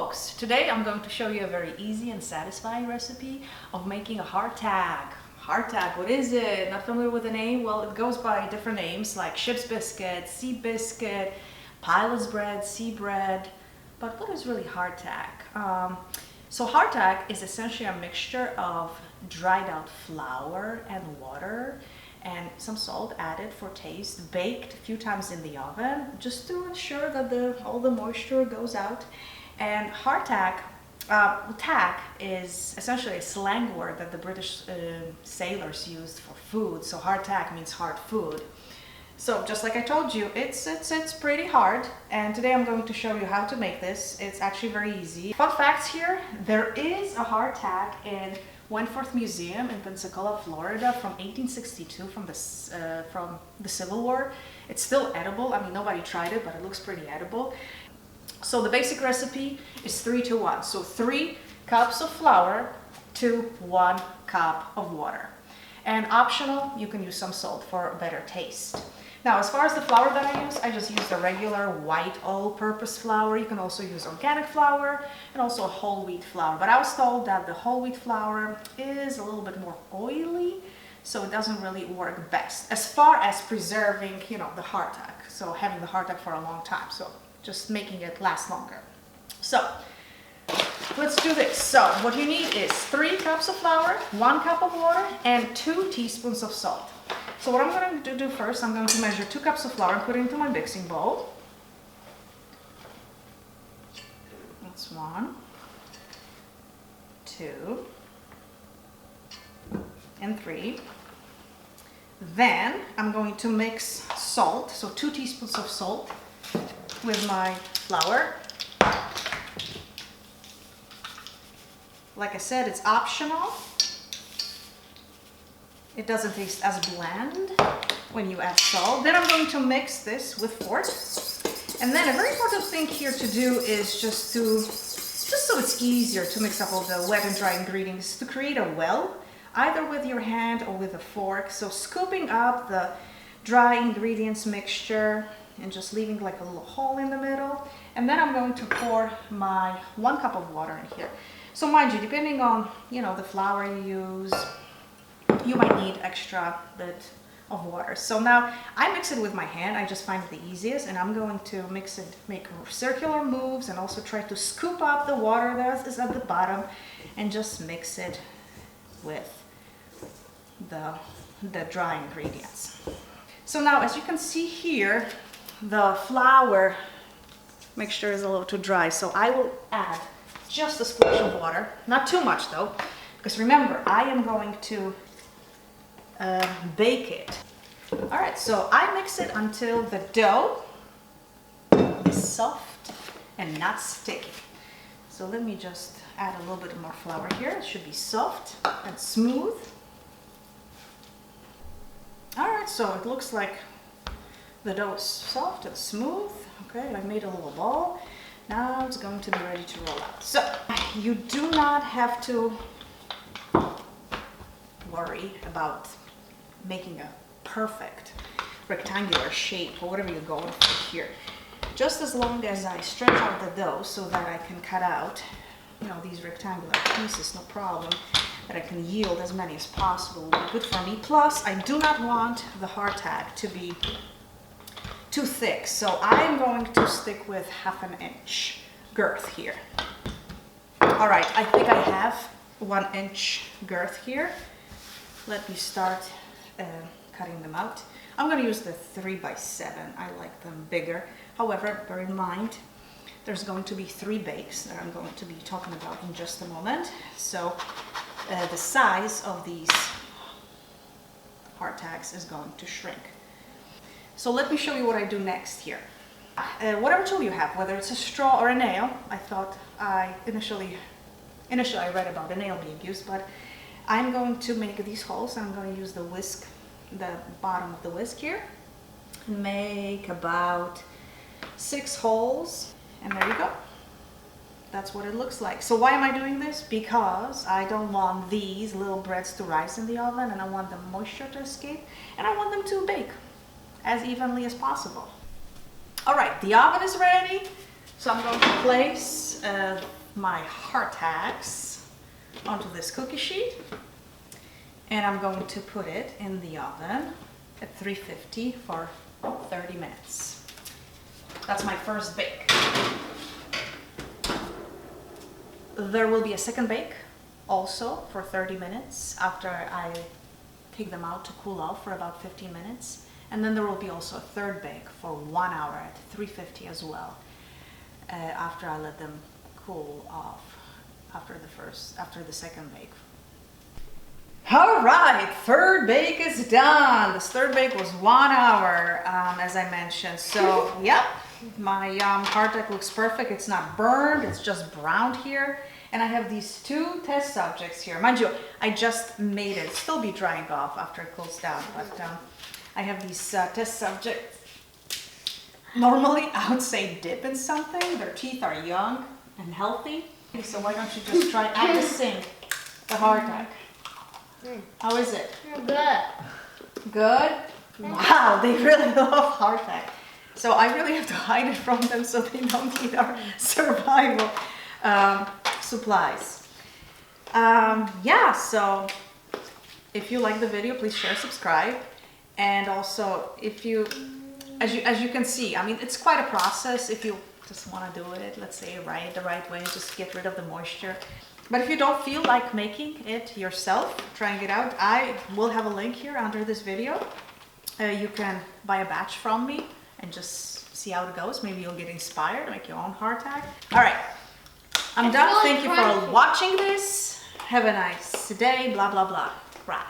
folks, today I'm going to show you a very easy and satisfying recipe of making a hardtack. Hardtack, what is it? Not familiar with the name? Well, it goes by different names like ship's biscuit, sea biscuit, pilot's bread, sea bread. But what is really hardtack? So hardtack is essentially a mixture of dried out flour and water and some salt added for taste, baked a few times in the oven just to ensure that all the moisture goes out. And hardtack, tack is essentially a slang word that the British sailors used for food. So hardtack means hard food. So just like I told you, it's pretty hard, and today I'm going to show you how to make this. It's actually very easy. Fun facts here: there is a hardtack in Wentworth Museum in Pensacola, Florida, from 1862, from the Civil War. It's still edible. I mean, nobody tried it, but it looks pretty edible. So the basic recipe is 3 to 1. So 3 cups of flour to 1 cup of water. And optional, you can use some salt for a better taste. Now, as far as the flour that I just use the regular white all-purpose flour. You can also use organic flour and also whole wheat flour. But I was told that the whole wheat flour is a little bit more oily, so it doesn't really work best as far as preserving, the hardtack. So having the hardtack for a long time. So just making it last longer. So let's do this. So what you need is 3 cups of flour, 1 cup of water, and 2 teaspoons of salt. So what I'm going to do first, I'm going to measure 2 cups of flour and put it into my mixing bowl. That's 1, 2, and 3. Then I'm going to mix salt, so 2 teaspoons of salt with my flour. Like I said, it's optional. It doesn't taste as bland when you add salt. Then I'm going to mix this with fork. And then a very important thing here to do is just so it's easier to mix up all the wet and dry ingredients, to create a well, either with your hand or with a fork. So scooping up the dry ingredients mixture and just leaving like a little hole in the middle. And then I'm going to pour my 1 cup of water in here. So mind you, depending on, the flour you use, you might need extra bit of water. So now I mix it with my hand. I just find it the easiest, and I'm going to mix it, make circular moves, and also try to scoop up the water that is at the bottom and just mix it with the dry ingredients. So now, as you can see here, the flour mixture is a little too dry, so I will add just a splash of water, not too much though, because remember, I am going to bake it. All right, so I mix it until the dough is soft and not sticky. So let me just add a little bit more flour here. It should be soft and smooth. All right, so it looks like the dough is soft and smooth. Okay, I made a little ball. Now it's going to be ready to roll out. So you do not have to worry about making a perfect rectangular shape or whatever you're going for here. Just as long as I stretch out the dough so that I can cut out, these rectangular pieces, no problem, that I can yield as many as possible will be good for me. Plus, I do not want the hardtack to be too thick, so I'm going to stick with 1/2 inch girth here. All right, I think I have 1 inch girth here. Let me start cutting them out. I'm going to use the 3x7. I like them bigger. However, bear in mind, there's going to be 3 bakes that I'm going to be talking about in just a moment. So the size of these hardtacks is going to shrink. So let me show you what I do next here. Whatever tool you have, whether it's a straw or a nail, I thought initially I read about a nail being used, but I'm going to make these holes, and I'm going to use the whisk, the bottom of the whisk here, and make about 6 holes, and there you go. That's what it looks like. So why am I doing this? Because I don't want these little breads to rise in the oven, and I want the moisture to escape, and I want them to bake as evenly as possible. All right, the oven is ready. So I'm going to place my hardtacks onto this cookie sheet, and I'm going to put it in the oven at 350 for 30 minutes. That's my first bake. There will be a second bake also for 30 minutes after I take them out to cool off for about 15 minutes. And then there will be also a third bake for 1 hour at 350 as well, after I let them cool off after the second bake. All right, third bake is done. This third bake was 1 hour, as I mentioned. So, yep, my hardtack looks perfect. It's not burned, it's just browned here. And I have these two test subjects here. Mind you, I just made it. Still be drying off after it cools down, but I have these test subjects. Normally, I would say dip in something. Their teeth are young and healthy. So why don't you just try at the sink, the hardtack. How is it? Good. Good? Wow, they really love hardtack. So I really have to hide it from them so they don't eat our survival supplies. Yeah, so if you like the video, please share, subscribe. And also, if you, as you can see, I mean, it's quite a process if you just want to do it, let's say, the right way, just get rid of the moisture. But if you don't feel like making it yourself, trying it out, I will have a link here under this video. You can buy a batch from me and just see how it goes. Maybe you'll get inspired, make your own hardtack. All right, I'm done. Thank you for watching this. Have a nice day, blah, blah, blah. Rah.